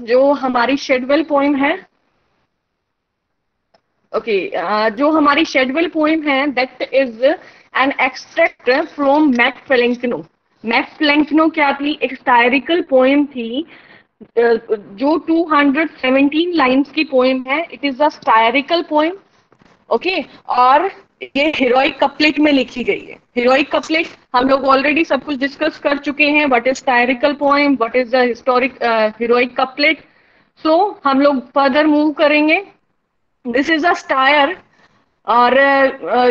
जो हमारी Shadwell poem है, ओके, जो हमारी शेडवेल पोइम है that is an extract from Mac Flecknoe. Mac Flecknoe क्या थी? एक स्टायरिकल पोइम थी, जो 217 लाइन्स की पोइम है। It is a satirical poem, okay. और ये हीरोइक कपलेट में लिखी गई है। हीरोइक कपलेट हम लोग ऑलरेडी सब कुछ डिस्कस कर चुके हैं, what is satirical poem, what is the historic heroic couplet. So हम लोग फर्दर मूव करेंगे। दिस इज अ स्टायर, और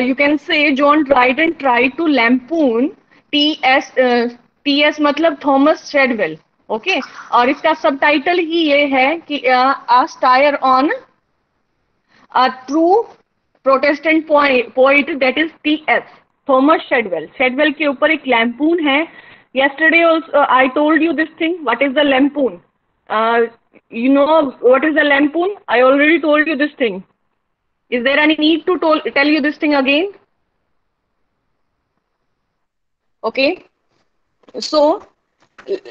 you can say John Dryden tried to lampoon T.S. T.S. मतलब थॉमस शेडवेल, ओके। और इसका सबटाइटल ही ये है कि a satire on a true protestant poet that is T S. Thomas Shadwell. Shadwell के ऊपर एक लैम्पून है। yesterday also I told you this thing, what is the lampoon? You know what is the lampoon? I already told you this thing. Is there any need to tell you this thing again? Okay, so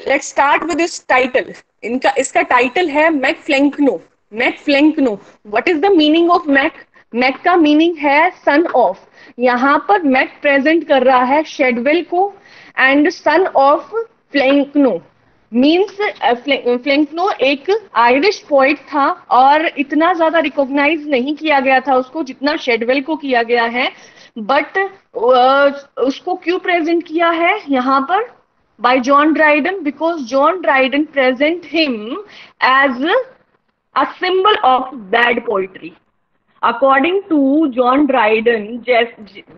let's start with this title. इनका इसका title है Mac Flecknoe. Mac Flecknoe, what is the meaning of Mac? Mac का meaning है son of. यहाँ पर Mac present कर रहा है शेडवेल को, एंड सन ऑफ फ्लैंकनो मीन्स, फ्लैंकनो एक आयरिश पोइट था, और इतना ज्यादा रिकॉग्नाइज नहीं किया गया था उसको जितना शेडवेल को किया गया है। बट उसको क्यों प्रेजेंट किया है यहाँ पर by John Dryden? Because John Dryden present him as a symbol of bad poetry. According to John Dryden,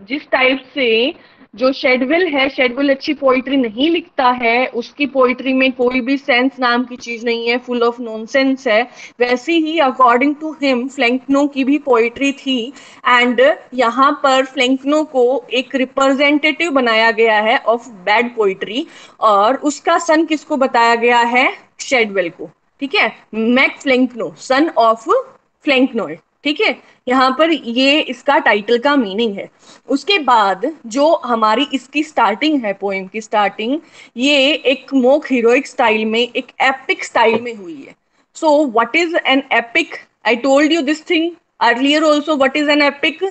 जिस टाइप से जो शेडविल है, शेडविल अच्छी पोइट्री नहीं लिखता है, उसकी पोइट्री में कोई भी सेंस नाम की चीज नहीं है, फुल ऑफ नॉनसेंस है, वैसी ही अकॉर्डिंग टू हिम फ्लैंकनो की भी पोइट्री थी। एंड यहाँ पर फ्लैंकनो को एक रिप्रेजेंटेटिव बनाया गया है ऑफ बैड पोइट्री, और उसका सन किसको बताया गया है? शेडवेल को। ठीक है, मैक फ्लैंकनो, सन ऑफ फ्लैंकनोइड। ठीक है, यहाँ पर ये इसका टाइटल का मीनिंग है। उसके बाद जो हमारी इसकी स्टार्टिंग है, पोएम की स्टार्टिंग, ये एक मोक हीरोइक स्टाइल में, एक एपिक स्टाइल में हुई है। So what is an epic? I told you this thing earlier also. What is an epic?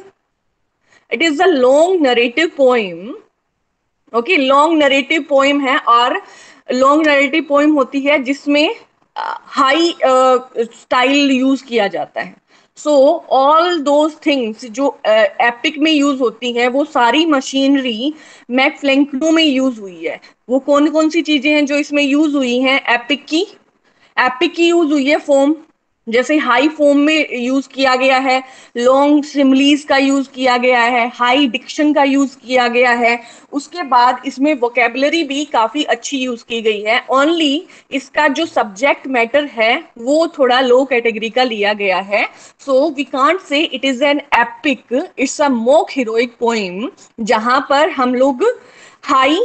It is a long narrative poem, okay. Long narrative poem है, और long narrative poem होती है जिसमें high style use किया जाता है। So all those things जो epic में यूज होती हैं, वो सारी मशीनरी मैक फ्लैंकनो में यूज हुई है। वो कौन कौन सी चीजें हैं जो इसमें यूज हुई हैं एपिक की? एपिक की यूज हुई है फॉर्म, जैसे हाई फॉर्म में यूज किया गया है, लॉन्ग सिमलीज का यूज किया गया है, हाई डिक्शन का यूज किया गया है। उसके बाद इसमें वोकेबलरी भी काफी अच्छी यूज की गई है। ओनली इसका जो सब्जेक्ट मैटर है वो थोड़ा लो कैटेगरी का लिया गया है। So we can't say it is an epic, it's a mock heroic poem, जहां पर हम लोग हाई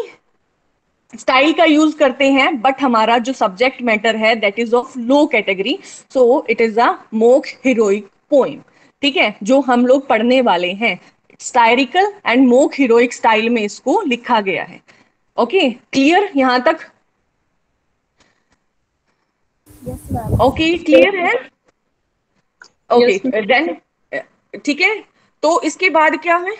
स्टाइल का यूज करते हैं, बट हमारा जो सब्जेक्ट मैटर है that is of low category. So it is a mock heroic poem. ठीक है, जो हम लोग पढ़ने वाले हैं, satirical and mock heroic style में इसको लिखा गया है। ओके, क्लियर यहां तक? Yes ma'am. ओके, क्लियर है? Okay yes ma'am. देन, ठीक है। तो इसके बाद क्या है,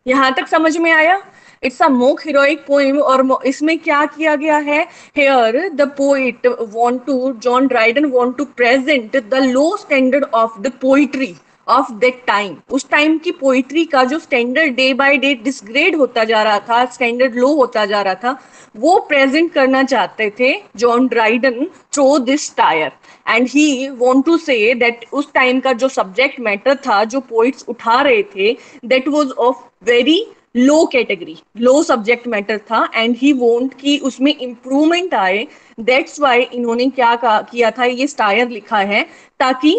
यहां तक समझ में आया? It's a mock heroic poem, और इसमें क्या किया गया है? Here the poet want to, John Dryden want to present the low standard of the poetry of that time. उस टाइम की पोइट्री का जो standard day by day degrade होता जा रहा था, स्टैंडर्ड लो होता जा रहा था, वो प्रेजेंट करना चाहते थे John Dryden through this satire. And he want to say that उस टाइम का जो सब्जेक्ट मैटर था, जो पोइट्स उठा रहे थे, that was of very low category, low subject matter था, एंड ही वांट कि उसमें इंप्रूवमेंट आए। दैट्स वाई इन्होंने क्या किया था, ये स्टायर लिखा है, ताकि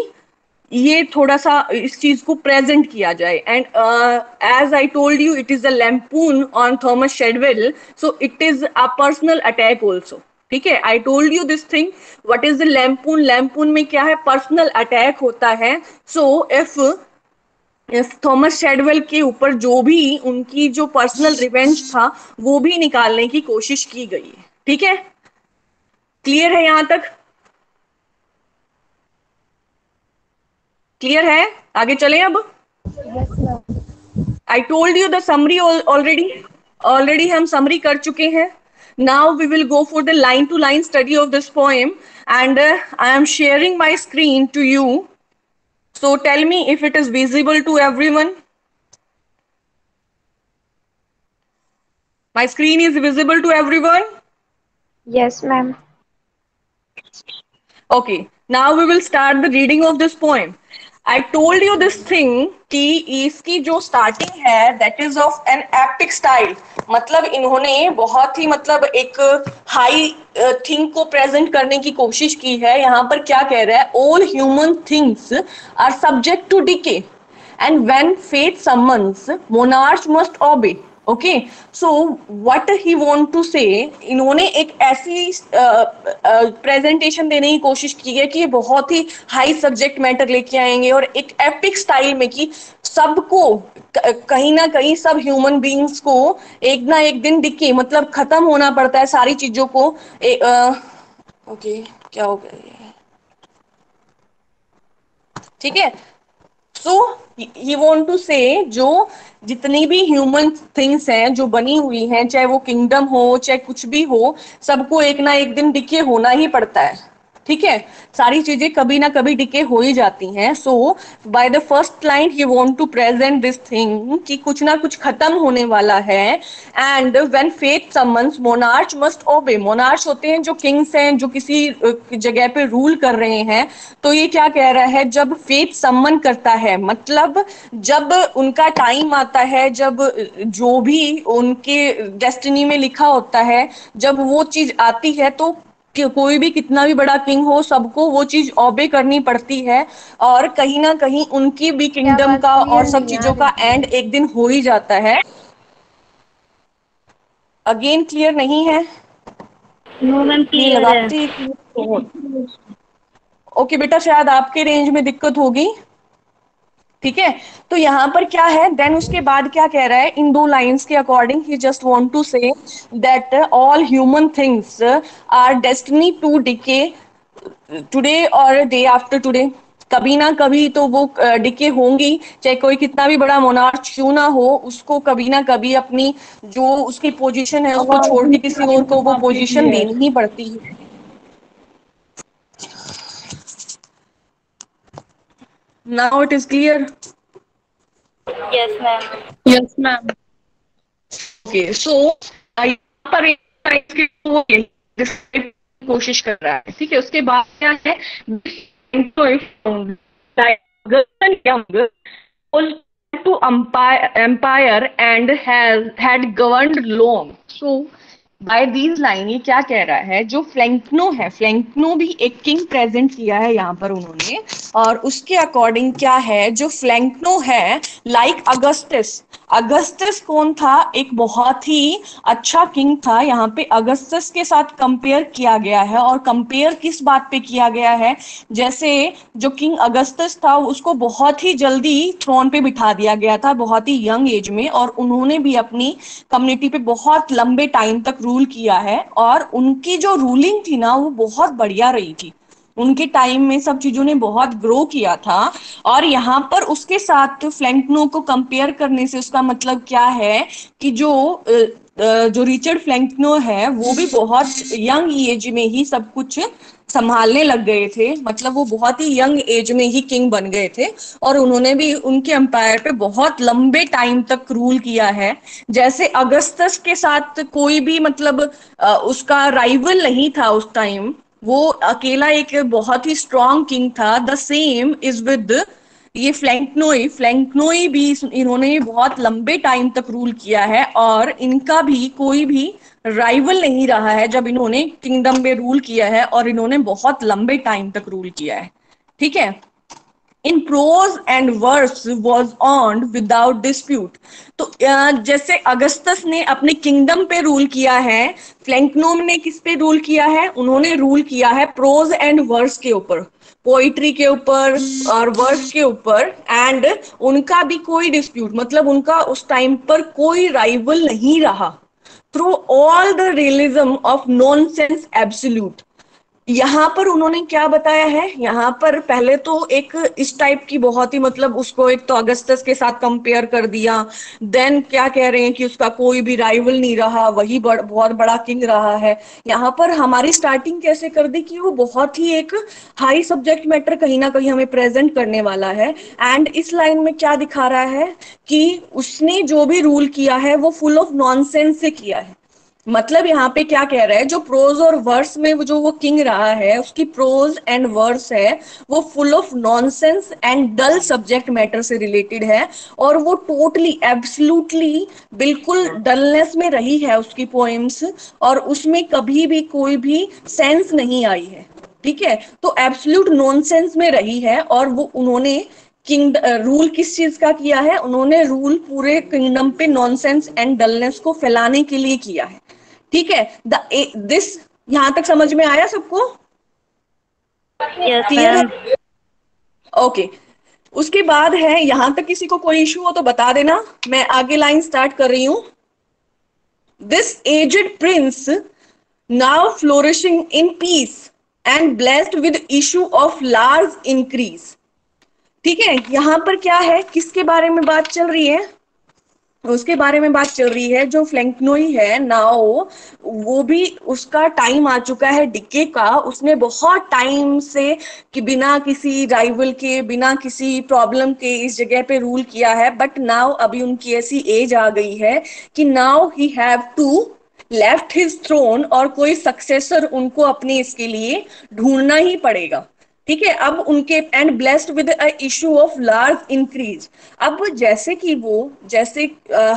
ये थोड़ा सा इस चीज को प्रेजेंट किया जाए। And as I told you, it is a lampoon on Thomas Shadwell, so it is a personal attack also. ठीक है, I told you this thing. What is the lampoon? Lampoon में क्या है? पर्सनल अटैक होता है। So if Thomas शेडवेल के ऊपर जो भी उनकी जो पर्सनल रिवेंज था, वो भी निकालने की कोशिश की गई है। ठीक है, क्लियर है यहां तक? क्लियर है? आगे चलें अब। Yes, ma'am. I told you the summary already हम समरी कर चुके हैं. Now we will go for the line to line study of this poem and I am sharing my screen to you. So tell me if it is visible to everyone. My screen is visible to everyone. Yes, ma'am. Okay, now we will start the reading of this poem. I told you this thing कि इसकी जो starting है that is of an epic style. मतलब इन्होंने बहुत ही मतलब एक high thing को प्रेजेंट करने की कोशिश की है. यहाँ पर क्या कह रहा है? All human things are subject to decay and when fate summons, monarchs must obey. Okay, so what he want to say, इन्होंने एक ऐसी प्रेजेंटेशन देने की कोशिश की है कि ये बहुत ही हाई सब्जेक्ट मैटर लेके आएंगे और एक एपिक स्टाइल में कि सबको कहीं ना कहीं सब ह्यूमन बीइंग्स को एक ना एक दिन दिखे, मतलब खत्म होना पड़ता है सारी चीजों को. ओके, क्या हो गया? ठीक है. सो ही वांट टू से जो जितनी भी ह्यूमन थिंग्स हैं जो बनी हुई हैं, चाहे वो किंगडम हो चाहे कुछ भी हो, सबको एक ना एक दिन डिके होना ही पड़ता है. ठीक है, सारी चीजें कभी ना कभी डिके हो ही जाती हैं. So by the first line he want to present this thing कि कुछ ना कुछ खत्म होने वाला है. And when faith summons, monarch must obey. Monarch होते हैं जो किंग्स हैं, जो किसी जगह पे रूल कर रहे हैं. तो ये क्या कह रहा है? जब फेथ सम्मन करता है, मतलब जब उनका टाइम आता है, जब जो भी उनके डेस्टिनी में लिखा होता है, जब वो चीज आती है तो कोई भी कितना भी बड़ा किंग हो, सबको वो चीज ओबे करनी पड़ती है. और कहीं ना कहीं उनकी भी आपकी किंगडम आवाज का और क्लियर सब नहीं आ चीजों का रही है। एंड एक दिन हो ही जाता है. अगेन क्लियर नहीं है? नो मैम, नहीं क्लियर है। लगाती. ओके बेटा, शायद आपके रेंज में दिक्कत होगी. ठीक है, तो यहाँ पर क्या है, देन उसके बाद क्या कह रहा है इन दो लाइंस के according? He just want to say that all human things are destiny to decay today और डे आफ्टर टुडे. कभी ना कभी तो वो डिके होंगी, चाहे कोई कितना भी बड़ा मोनार्च क्यों ना हो, उसको कभी ना कभी अपनी जो उसकी पोजीशन है उसको आवाज छोड़ के नहीं किसी आ रही और को मैम वो आपकी पोजीशन क्लियर। देनी ही पड़ती है. Now it is clear. Yes ma'am. Yes ma'am. Okay, so यहाँ पर इसकी वो कोशिश कर रहा है. ठीक है, उसके बाद क्या है, to empire and has had governed long. So by these line ये क्या कह रहा है, जो फ्लैंकनो है, फ्लैंकनो भी एक किंग प्रेजेंट किया है यहाँ पर उन्होंने. और उसके अकॉर्डिंग क्या है, जो फ्लैंकनो है लाइक अगस्टस. अगस्टस कौन था? एक बहुत ही अच्छा किंग था. यहाँ पे अगस्टस के साथ कंपेयर किया गया है. और कंपेयर किस बात पे किया गया है? जैसे जो किंग अगस्टस था उसको बहुत ही जल्दी थ्रोन पे बिठा दिया गया था, बहुत ही यंग एज में, और उन्होंने भी अपनी कम्युनिटी पे बहुत लंबे टाइम तक रूल किया है. और उनकी जो रूलिंग थी ना वो बहुत बढ़िया रही थी. उनके टाइम में सब चीजों ने बहुत ग्रो किया था. और यहाँ पर उसके साथ फ्लैंकनो को कंपेयर करने से उसका मतलब क्या है कि जो रिचर्ड फ्लैंकनो है वो भी बहुत यंग एज में ही सब कुछ संभालने लग गए थे. मतलब वो बहुत ही यंग एज में ही किंग बन गए थे और उन्होंने भी उनके एम्पायर पे बहुत लंबे टाइम तक रूल किया है. जैसे अगस्तस के साथ कोई भी मतलब उसका राइवल नहीं था उस टाइम, वो अकेला एक बहुत ही स्ट्रॉन्ग किंग था. द सेम इज विद ये फ्लैंकनोई भी इन्होंने बहुत लंबे टाइम तक रूल किया है और इनका भी कोई भी राइवल नहीं रहा है जब इन्होंने किंगडम में रूल किया है, और इन्होंने बहुत लंबे टाइम तक रूल किया है. ठीक है, in prose and verse was owned without dispute. तो जैसे अगस्तस ने अपने किंगडम पे रूल किया है, फ्लैंकनोम ने किस पे रूल किया है? उन्होंने रूल किया है प्रोज एंड वर्स के ऊपर, पोइट्री के ऊपर और वर्स के ऊपर. एंड उनका भी कोई डिस्प्यूट, मतलब उनका उस टाइम पर कोई राइवल नहीं रहा. Through all the realism of nonsense absolute, यहाँ पर उन्होंने क्या बताया है, यहाँ पर पहले तो एक इस टाइप की बहुत ही मतलब उसको एक तो अगस्तस के साथ कंपेयर कर दिया। देन क्या कह रहे हैं कि उसका कोई भी राइवल नहीं रहा, वही बहुत बड़ा किंग रहा है। यहाँ पर हमारी स्टार्टिंग कैसे कर दी कि वो बहुत ही एक हाई सब्जेक्ट मैटर कहीं ना कहीं हमें प्रेजेंट करने वाला है। एंड इस लाइन में क्या दिखा रहा है कि उसने जो भी रूल किया है वो फुल ऑफ नॉनसेंस से किया है। मतलब यहाँ पे क्या कह रहा है, जो प्रोज और वर्स में जो वो किंग रहा है उसकी प्रोज एंड वर्स है वो full of nonsense and dull subject matter से रिलेटेड है। और वो टोटली एब्सोल्युटली बिल्कुल डलनेस में रही है उसकी पोएम्स, और उसमें कभी भी कोई भी सेंस नहीं आई है। ठीक है, तो एब्सोल्यूट नॉनसेंस में रही है। और वो उन्होंने किंग रूल किस चीज का किया है, उन्होंने रूल पूरे किंगडम पे नॉनसेंस एंड डलनेस को फैलाने के लिए किया है। ठीक है, दिस यहां तक समझ में आया सबको? Yes clear ma'am. है? ओके। उसके बाद है, यहां तक किसी को कोई इशू हो तो बता देना, मैं आगे लाइन स्टार्ट कर रही हूं। This aged prince now flourishing in peace and blessed with issue of large increase. ठीक है, यहां पर क्या है, किसके बारे में बात चल रही है, उसके बारे में बात चल रही है जो फ्लैंकनोई है नाउ, वो भी उसका टाइम आ चुका है डिके का। उसने बहुत टाइम से कि बिना किसी राइवल के, बिना किसी प्रॉब्लम के इस जगह पे रूल किया है। बट नाउ अभी उनकी ऐसी एज आ गई है कि now he have to left his throne, और कोई सक्सेसर उनको अपने इसके लिए ढूंढना ही पड़ेगा। ठीक है, अब उनके and blessed with a issue of large increase. अब जैसे कि वो, जैसे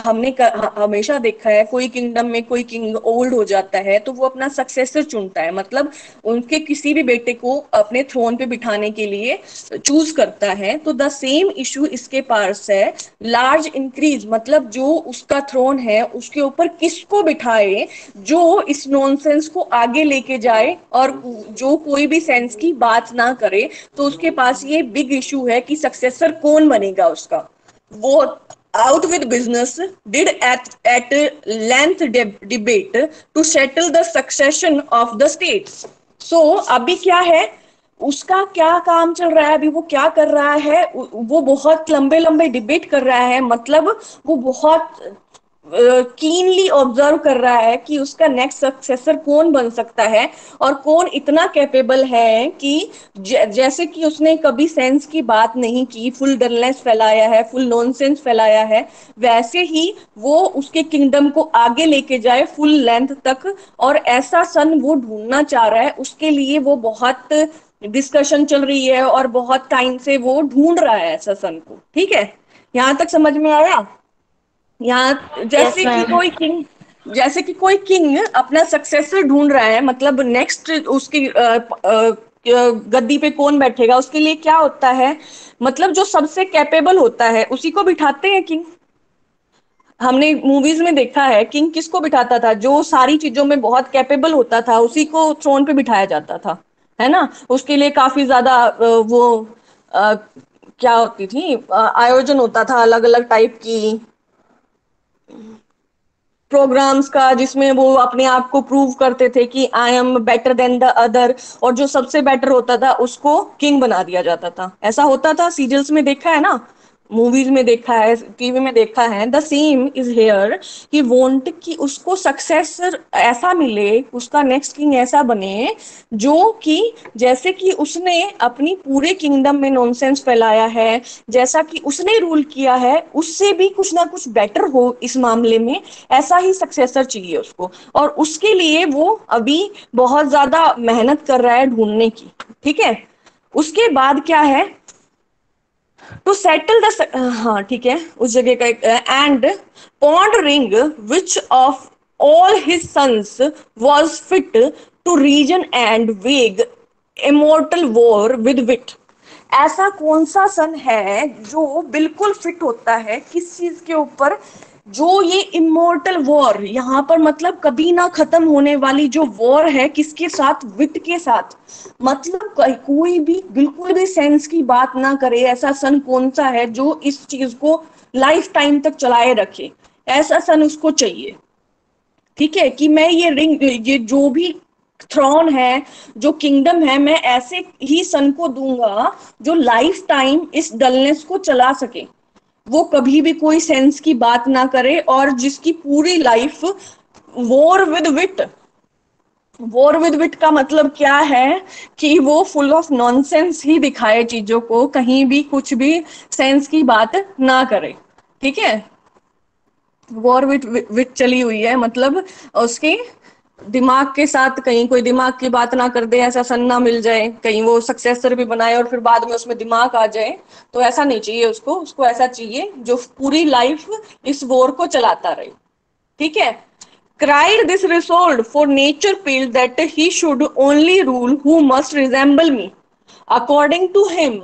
हमने हमेशा देखा है कोई किंगडम में कोई किंग ओल्ड हो जाता है तो वो अपना सक्सेसर चुनता है, मतलब उनके किसी भी बेटे को अपने थ्रोन पे बिठाने के लिए चूज करता है। तो द सेम इशू इसके पास है, लार्ज इंक्रीज, मतलब जो उसका थ्रोन है उसके ऊपर किसको बिठाए जो इस नॉनसेंस को आगे लेके जाए और जो कोई भी सेंस की बात ना करे। तो उसके पास ये बिग इशू है कि सक्सेसर कौन बनेगा उसका। वो out with business did at length debate to settle the succession of the states. So अभी क्या है, उसका क्या काम चल रहा है, अभी वो क्या कर रहा है, वो बहुत लंबे लंबे डिबेट कर रहा है। मतलब वो बहुत कीनली ऑब्जर्व कर रहा है कि उसका नेक्स्ट सक्सेसर कौन बन सकता है और कौन इतना कैपेबल है कि जैसे कि उसने कभी सेंस की बात नहीं की, फुल डलनेस फैलाया है, फुल नॉनसेंस फैलाया है, वैसे ही वो उसके किंगडम को आगे लेके जाए फुल लेंथ तक। और ऐसा सन वो ढूंढना चाह रहा है, उसके लिए वो बहुत डिस्कशन चल रही है और बहुत टाइम से वो ढूंढ रहा है ऐसा सन को। ठीक है, यहां तक समझ में आया? यहाँ यस जैसे कि मैम। कोई किंग, जैसे कि कोई किंग अपना सक्सेसर ढूंढ रहा है, मतलब नेक्स्ट उसकी गद्दी पे कौन बैठेगा, उसके लिए क्या होता है, मतलब जो सबसे कैपेबल होता है उसी को बिठाते हैं किंग। हमने मूवीज में देखा है किंग किसको बिठाता था, जो सारी चीजों में बहुत कैपेबल होता था उसी को थ्रोन पे बिठाया जाता था, है ना। उसके लिए काफी ज्यादा अ, क्या होती थी, आयोजन होता था अलग अलग टाइप की प्रोग्राम्स का, जिसमें वो अपने आप को प्रूव करते थे कि I am better than the other. और जो सबसे बेटर होता था उसको किंग बना दिया जाता था। ऐसा होता था, सीरियल्स में देखा है ना, मूवीज में देखा है, टीवी में देखा है। The same is here, he want कि उसको सक्सेसर ऐसा मिले, उसका नेक्स्ट किंग ऐसा बने जो कि जैसे कि उसने अपनी पूरे किंगडम में नॉनसेंस फैलाया है, जैसा कि उसने रूल किया है उससे भी कुछ ना कुछ बेटर हो इस मामले में, ऐसा ही सक्सेसर चाहिए उसको। और उसके लिए वो अभी बहुत ज्यादा मेहनत कर रहा है ढूंढने की। ठीक है, उसके बाद क्या है, टू सेटल द, हाँ ठीक है, उस जगह का एक and pondering which of all his sons was fit to reign and wage immortal war with wit. ऐसा कौन सा सन है जो बिल्कुल फिट होता है किस चीज के ऊपर, जो ये इमोर्टल वॉर, यहाँ पर मतलब कभी ना खत्म होने वाली जो वॉर है, किसके साथ, विट के साथ। मतलब कोई भी बिल्कुल भी सेंस की बात ना करे, ऐसा सन कौन सा है जो इस चीज को लाइफ टाइम तक चलाए रखे, ऐसा सन उसको चाहिए। ठीक है, कि मैं ये रिंग, ये जो भी थ्रोन है, जो किंगडम है, मैं ऐसे ही सन को दूंगा जो लाइफ टाइम इस डलनेस को चला सके, वो कभी भी कोई सेंस की बात ना करे, और जिसकी पूरी life war with wit. War with wit का मतलब क्या है कि वो फुल ऑफ नॉनसेंस ही दिखाए चीजों को, कहीं भी कुछ भी सेंस की बात ना करे। ठीक है, वॉर विद विट चली हुई है, मतलब उसके दिमाग के साथ कहीं कोई दिमाग की बात ना कर दे, ऐसा सन ना मिल जाए, कहीं वो सक्सेसर भी बनाए और फिर बाद में उसमें दिमाग आ जाए, तो ऐसा नहीं चाहिए उसको। उसको ऐसा चाहिए जो पूरी लाइफ इस वॉर को चलाता रहे। ठीक है, cried this resolved, for nature felt that he should only rule who must resemble me. According to him,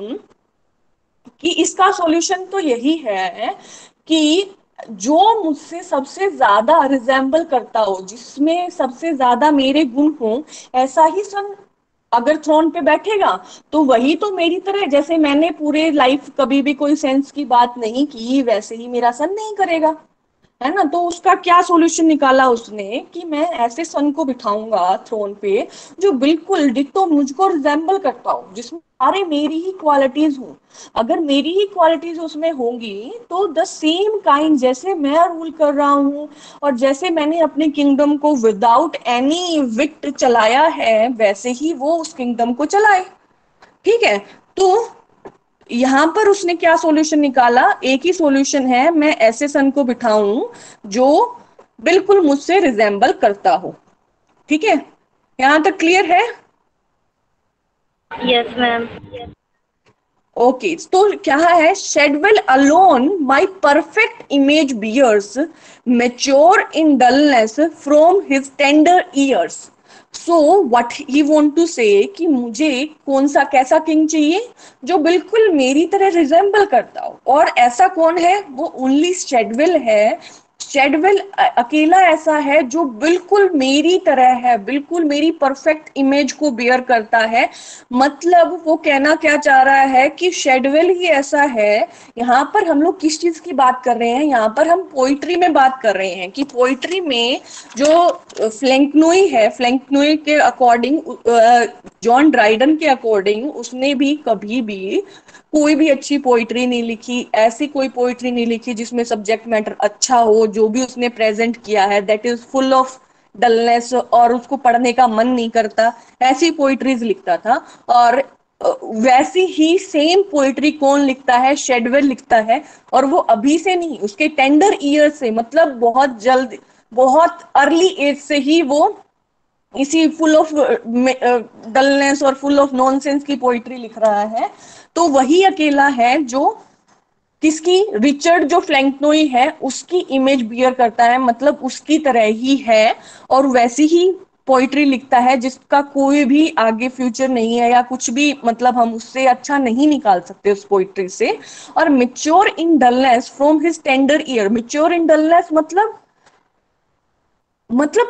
कि इसका सॉल्यूशन तो यही है कि जो मुझसे सबसे ज्यादा रिजेंबल करता हो, जिसमें सबसे ज्यादा मेरे गुण हो, ऐसा ही सन अगर थ्रोन पे बैठेगा तो वही तो मेरी तरह, जैसे मैंने पूरे लाइफ कभी भी कोई सेंस की बात नहीं की, वैसे ही मेरा सन नहीं करेगा, है ना। तो उसका क्या सॉल्यूशन निकाला उसने कि मैं ऐसे सन को बिठाऊंगा थ्रोन पे जो बिल्कुल डिट्टो मुझको रिजेंबल करता हो, जिसमें सारे मेरी ही क्वालिटीज हो। अगर मेरी ही क्वालिटीज उसमें होंगी तो द सेम काइंड, जैसे मैं रूल कर रहा हूँ और जैसे मैंने अपने किंगडम को विदाउट एनी विक्ट चलाया है, वैसे ही वो उस किंगडम को चलाए। ठीक है, तो यहां पर उसने क्या सॉल्यूशन निकाला, एक ही सॉल्यूशन है, मैं ऐसे सन को बिठाऊं जो बिल्कुल मुझसे रिजेंबल करता हो। ठीक है, यहां तक क्लियर है? Yes, ma'am. ओके, तो क्या है, Shadwell alone my perfect image bears mature in dullness from his tender years. So what he want to say कि मुझे कौन सा कैसा किंग चाहिए जो बिल्कुल मेरी तरह रिजेंबल करता हो, और ऐसा कौन है, वो ओनली शेडवेल है। शेडवेल अकेला ऐसा है जो बिल्कुल मेरी तरह है, बिल्कुल मेरी परफेक्ट इमेज को बियर करता है। मतलब वो कहना क्या चाह रहा है कि शेडवेल ही ऐसा है। यहाँ पर हम लोग किस चीज की बात कर रहे हैं, यहाँ पर हम पोइट्री में बात कर रहे हैं कि पोइट्री में जो फ्लैंकनोई है, फ्लैंकनोई के अकॉर्डिंग, जॉन ड्राइडन के अकॉर्डिंग, उसने भी कभी भी कोई भी अच्छी पोइट्री नहीं लिखी, ऐसी कोई पोइट्री नहीं लिखी जिसमें सब्जेक्ट मैटर अच्छा हो। जो भी उसने प्रेजेंट किया है that is full of dullness और उसको पढ़ने का मन नहीं करता, ऐसी पोइट्रीज लिखता था। और वैसी ही सेम पोइट्री कौन लिखता है, शेडवेल लिखता है। और वो अभी से नहीं, उसके टेंडर ईयर से, मतलब बहुत जल्द, बहुत अर्ली एज से ही वो इसी फुल ऑफ डलनेस और फुल ऑफ नॉनसेंस की पोइट्री लिख रहा है। तो वही अकेला है जो किसकी, रिचर्ड जो फ्लैंकनोई है उसकी इमेज बियर करता है, मतलब उसकी तरह ही है, और वैसी ही पोइट्री लिखता है जिसका कोई भी आगे फ्यूचर नहीं है या कुछ भी, मतलब हम उससे अच्छा नहीं निकाल सकते उस पोइट्री से। और mature in dullness from his tender year, mature in dullness मतलब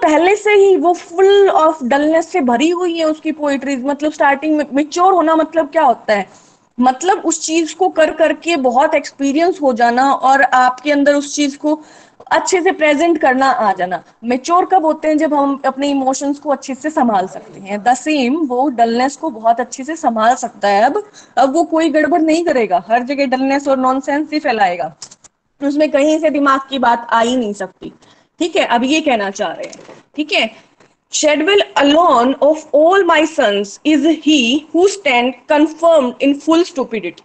पहले से ही वो फुल ऑफ डलनेस से भरी हुई है उसकी पोइट्रीज। मतलब स्टार्टिंग में मिच्योर होना मतलब क्या होता है, मतलब उस चीज को कर करके बहुत एक्सपीरियंस हो जाना और आपके अंदर उस चीज को अच्छे से प्रेजेंट करना आ जाना। मेच्योर कब होते हैं, जब हम अपने इमोशंस को अच्छे से संभाल सकते हैं। द सेम वो डलनेस को बहुत अच्छे से संभाल सकता है। अब वो कोई गड़बड़ नहीं करेगा, हर जगह डलनेस और नॉनसेंस ही फैलाएगा, उसमें कहीं से दिमाग की बात आ ही नहीं सकती। ठीक है, अब ये कहना चाह रहे हैं। ठीक है, शेडवेल alone of all my sons is he who stand confirmed in full stupidity।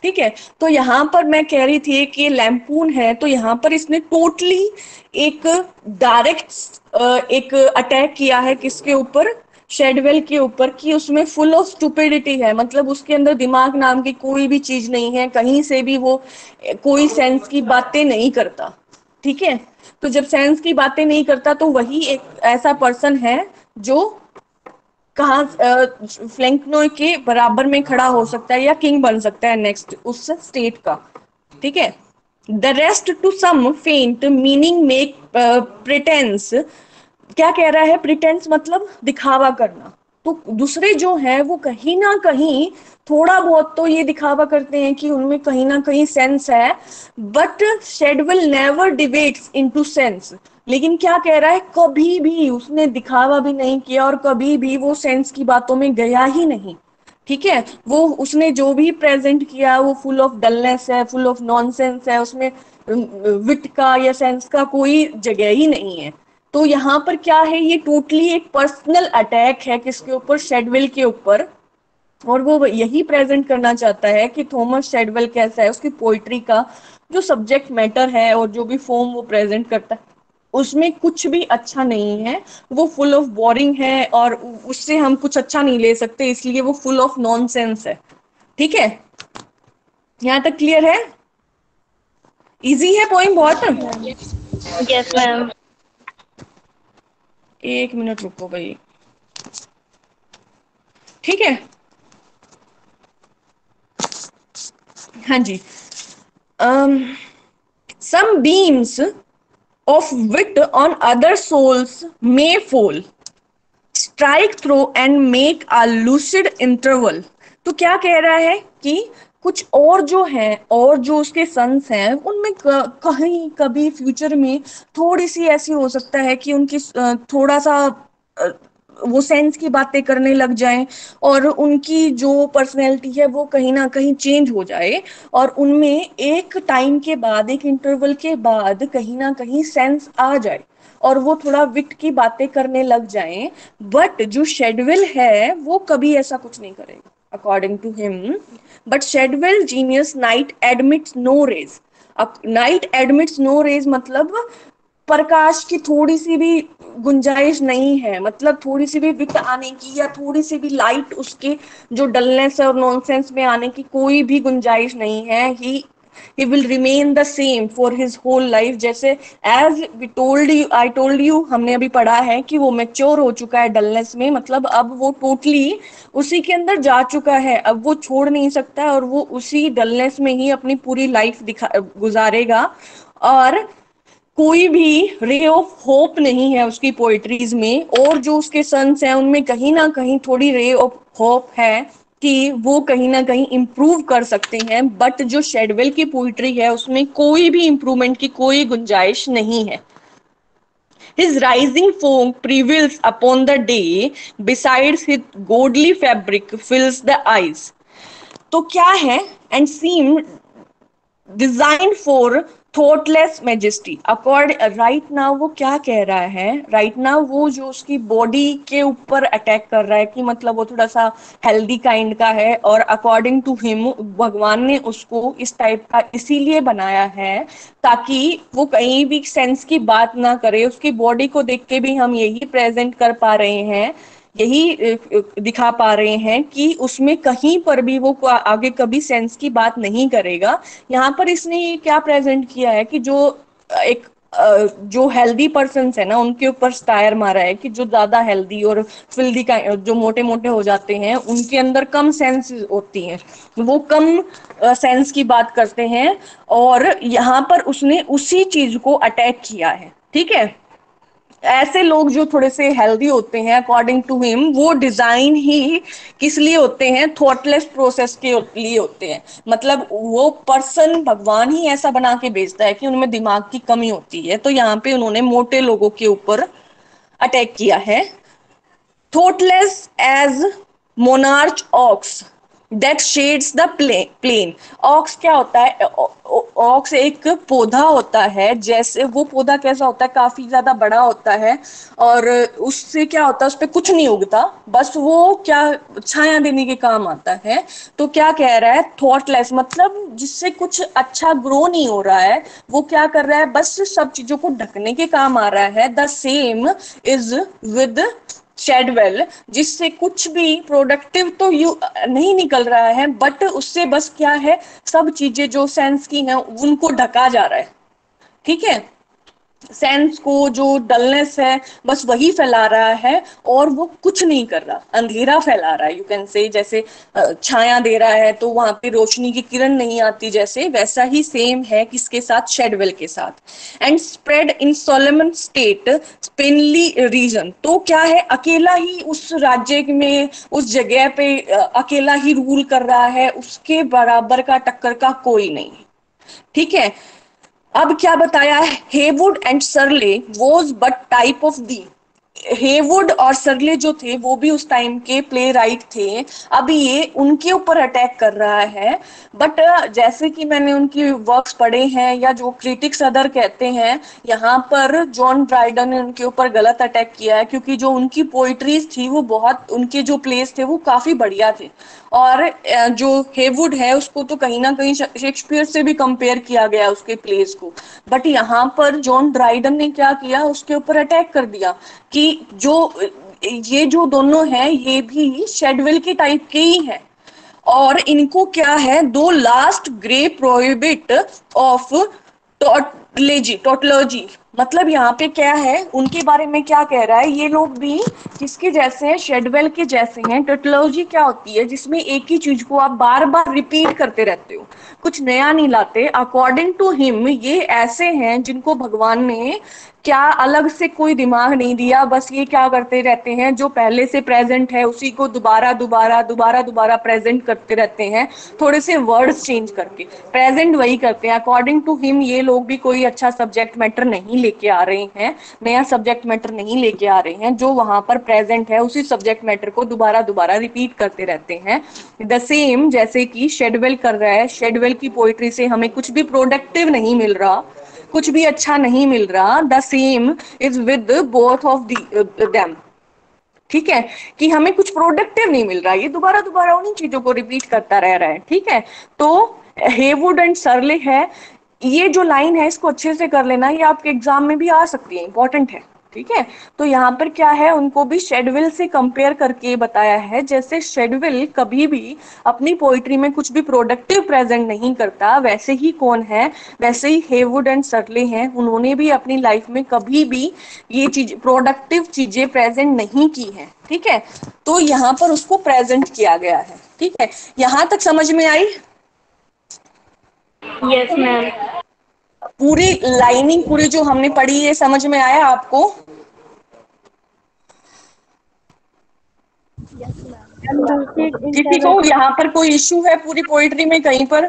ठीक है, तो यहां पर मैं कह रही थी कि लैम्पून है, तो यहां पर इसने टोटली एक डायरेक्ट एक अटैक किया है किसके ऊपर, शेडवेल के ऊपर, कि उसमें फुल ऑफ स्टूपिडिटी है, मतलब उसके अंदर दिमाग नाम की कोई भी चीज नहीं है, कहीं से भी वो कोई सेंस की बातें नहीं करता। ठीक है, तो जब सेंस की बातें नहीं करता तो वही एक ऐसा पर्सन है जो कहाँ फ्लैंकनोय के बराबर में खड़ा हो सकता है या किंग बन सकता है नेक्स्ट उस स्टेट का। ठीक है, द रेस्ट टू सम फेंट मीनिंग मेक प्रिटेंस। क्या कह रहा है, प्रिटेंस मतलब दिखावा करना। तो दूसरे जो है वो कहीं ना कहीं थोड़ा बहुत तो ये दिखावा करते हैं कि उनमें कहीं ना कहीं सेंस है, but Shadwell never deviates into sense. लेकिन क्या कह रहा है, कभी भी उसने दिखावा भी नहीं किया और कभी भी वो सेंस की बातों में गया ही नहीं। ठीक है, वो उसने जो भी प्रेजेंट किया वो फुल ऑफ डलनेस है, फुल ऑफ नॉनसेंस है, उसमें विट का या सेंस का कोई जगह ही नहीं है। तो यहाँ पर क्या है, ये टोटली एक पर्सनल अटैक है किसके ऊपर, शेडविल के ऊपर। और वो यही प्रेजेंट करना चाहता है कि थॉमस शेडवेल कैसा है, उसकी पोइट्री का जो सब्जेक्ट मैटर है और जो भी फॉर्म वो प्रेजेंट करता है उसमें कुछ भी अच्छा नहीं है। वो फुल ऑफ बोरिंग है और उससे हम कुछ अच्छा नहीं ले सकते, इसलिए वो फुल ऑफ नॉनसेंस है। ठीक है, यहाँ तक क्लियर है? इजी है पोइम बहुत। Yes, ma'am. एक मिनट रुको भाई। ठीक है, हाँ जी। सम beams of wit on other souls may fall, strike through and make a lucid interval। तो क्या कह रहा है कि कुछ और जो है, और जो उसके सन्स हैं उनमें कहीं कभी फ्यूचर में थोड़ी सी ऐसी हो सकता है कि उनकी थोड़ा सा अ, वो सेंस की बातें करने लग जाएं और उनकी जो पर्सनैलिटी है वो कहीं ना कहीं चेंज हो जाए और उनमें एक टाइम के बाद, एक इंटरवल के बाद कहीं ना कहीं सेंस आ जाए और वो थोड़ा विट की बातें करने लग जाएं। बट जो शेडविल है वो कभी ऐसा कुछ नहीं करेगा according to him. But Shadwell genius night admits no rays. अब नाइट एडमिट्स नो रेज मतलब प्रकाश की थोड़ी सी भी गुंजाइश नहीं है, मतलब थोड़ी सी भी विट आने की या थोड़ी सी भी लाइट उसके जो डलनेस और नॉनसेंस में आने की कोई भी गुंजाइश नहीं है। He will remain the same for his whole life. जैसे as we told you, I told you, हमने अभी पढ़ा है कि वो मैच्योर हो चुका है डलनेस में, मतलब अब वो टोटली उसी के अंदर जा चुका है, अब वो छोड़ नहीं सकता और वो उसी डलनेस में ही अपनी पूरी लाइफ दिखा गुजारेगा। और कोई भी रे ऑफ होप नहीं है उसकी पोइट्रीज में, और जो उसके सन्स हैं उनमें कहीं ना कहीं थोड़ी रे ऑफ होप है कि वो कहीं ना कहीं इम्प्रूव कर सकते हैं। बट जो शेडवेल की पोइट्री है उसमें कोई भी इम्प्रूवमेंट की कोई गुंजाइश नहीं है। His rising foam prevails upon the day, besides his godly fabric fills the eyes। तो क्या है, and seem designed for thoughtless majesty. Accord right now वो क्या कह रहा है, राइट नाउ वो जो उसकी बॉडी के ऊपर अटैक कर रहा है कि मतलब वो थोड़ा सा हेल्दी काइंड का है, और अकॉर्डिंग टू हिम भगवान ने उसको इस टाइप का इसीलिए बनाया है ताकि वो कहीं भी सेंस की बात ना करे। उसकी बॉडी को देख के भी हम यही प्रेजेंट कर पा रहे हैं, यही दिखा पा रहे हैं कि उसमें कहीं पर भी वो आगे कभी सेंस की बात नहीं करेगा। यहाँ पर इसने ये क्या प्रेजेंट किया है कि जो एक जो हेल्दी पर्सन है ना उनके ऊपर स्टायर मारा है कि जो ज्यादा हेल्दी और फिल्दी का जो मोटे मोटे हो जाते हैं उनके अंदर कम सेंस होती है, वो कम सेंस की बात करते हैं। और यहाँ पर उसने उसी चीज को अटैक किया है। ठीक है, ऐसे लोग जो थोड़े से हेल्दी होते हैं अकॉर्डिंग टू हिम, वो डिजाइन ही किस लिए होते हैं, थॉटलेस प्रोसेस के लिए होते हैं। मतलब वो पर्सन भगवान ही ऐसा बना के भेजता है कि उनमें दिमाग की कमी होती है, तो यहाँ पे उन्होंने मोटे लोगों के ऊपर अटैक किया है। Thoughtless as monarch oaks that shades the plain. Oaks क्या होता है, ऑक्स एक पौधा होता है, जैसे वो पौधा कैसा होता है, काफी ज्यादा बड़ा होता है और उससे क्या होता है, उस पर कुछ नहीं उगता, बस वो क्या छाया देने के काम आता है। तो क्या कह रहा है, थॉटलेस मतलब जिससे कुछ अच्छा ग्रो नहीं हो रहा है, वो क्या कर रहा है, बस सब चीजों को ढकने के काम आ रहा है। द सेम इज विद शेडवेल, जिससे कुछ भी प्रोडक्टिव तो यू नहीं निकल रहा है, बट उससे बस क्या है, सब चीजें जो सेंस की हैं उनको ढका जा रहा है। ठीक है, सेंस को जो डलनेस है बस वही फैला रहा है और वो कुछ नहीं कर रहा, अंधेरा फैला रहा है, यू कैन से। जैसे छाया दे रहा है तो वहां पे रोशनी की किरण नहीं आती, जैसे वैसा ही सेम है किसके साथ, शेडवेल के साथ। And spread in solemn state supinely reign. तो क्या है, अकेला ही उस राज्य में उस जगह पे अकेला ही रूल कर रहा है, उसके बराबर का टक्कर का कोई नहीं। ठीक है, अब क्या बताया है, हेवुड एंड सरले was but type of the, Heywood और सरले जो थे वो भी उस टाइम के प्ले राइट थे। अब ये उनके ऊपर अटैक कर रहा है। बट जैसे कि मैंने उनकी वर्क्स पढ़े हैं या जो क्रिटिक्स अदर कहते हैं, यहाँ पर जॉन ड्राइडन ने उनके ऊपर गलत अटैक किया है, क्योंकि जो उनकी पोइट्रीज थी वो बहुत, उनके जो प्लेस थे वो काफी बढ़िया थे। और जो हेवुड है उसको तो कहीं ना कहीं शेक्सपियर से भी कंपेयर किया गया उसके प्लेस को। बट यहाँ पर जॉन ड्राइडन ने क्या किया, उसके ऊपर अटैक कर दिया कि जो ये जो दोनों हैं ये भी शेडवेल के टाइप के ही हैं। और इनको क्या है, दो last grey prohibit of tautology, मतलब यहाँ पे क्या है, उनके बारे में क्या कह रहा है, ये लोग भी किसके जैसे हैं, शेडवेल के जैसे हैं। टोटोलॉजी क्या होती है, जिसमें एक ही चीज को आप बार बार रिपीट करते रहते हो, कुछ नया नहीं लाते। अकॉर्डिंग टू हिम ये ऐसे हैं जिनको भगवान ने क्या अलग से कोई दिमाग नहीं दिया, बस ये क्या करते रहते हैं, जो पहले से प्रेजेंट है उसी को दोबारा दोबारा दोबारा दोबारा प्रेजेंट करते रहते हैं, थोड़े से वर्ड्स चेंज करके प्रेजेंट वही करते हैं। अकॉर्डिंग टू हिम ये लोग भी कोई अच्छा सब्जेक्ट मैटर नहीं लेके आ रहे हैं, नया सब्जेक्ट मैटर नहीं लेके आ रहे हैं, जो वहां पर प्रेजेंट है उसी सब्जेक्ट मैटर को दोबारा दोबारा रिपीट करते रहते हैं। द सेम जैसे कि शेडवेल कर रहा है, शेडवेल की पोइट्री से हमें कुछ भी प्रोडक्टिव नहीं मिल रहा, कुछ भी अच्छा नहीं मिल रहा। The same is with both of them, ठीक है, कि हमें कुछ प्रोडक्टिव नहीं मिल रहा, ये दोबारा दोबारा उन्हीं चीजों को रिपीट करता रह रहा है, ठीक है। तो हेवुड एंड सरले है, ये जो लाइन है इसको अच्छे से कर लेना, ये आपके एग्जाम में भी आ सकती है, इंपॉर्टेंट है, ठीक है। तो यहाँ पर क्या है, उनको भी शेडविल से कंपेयर करके बताया है, जैसे शेडविल कभी भी अपनी पोइट्री में कुछ भी प्रोडक्टिव प्रेजेंट नहीं करता, वैसे ही कौन है, वैसे ही हेवुड एंड सरले हैं, उन्होंने भी अपनी लाइफ में कभी भी ये चीज प्रोडक्टिव चीजें प्रेजेंट नहीं की है, ठीक है। तो यहाँ पर उसको प्रेजेंट किया गया है, ठीक है। यहाँ तक समझ में आई? Yes, ma'am. पूरी लाइनिंग पूरी जो हमने पढ़ी है समझ में आया आपको? And दूसरी किसी को इंटरवेंशन। यहाँ पर कोई इश्यू है पूरी पोइट्री में कहीं पर?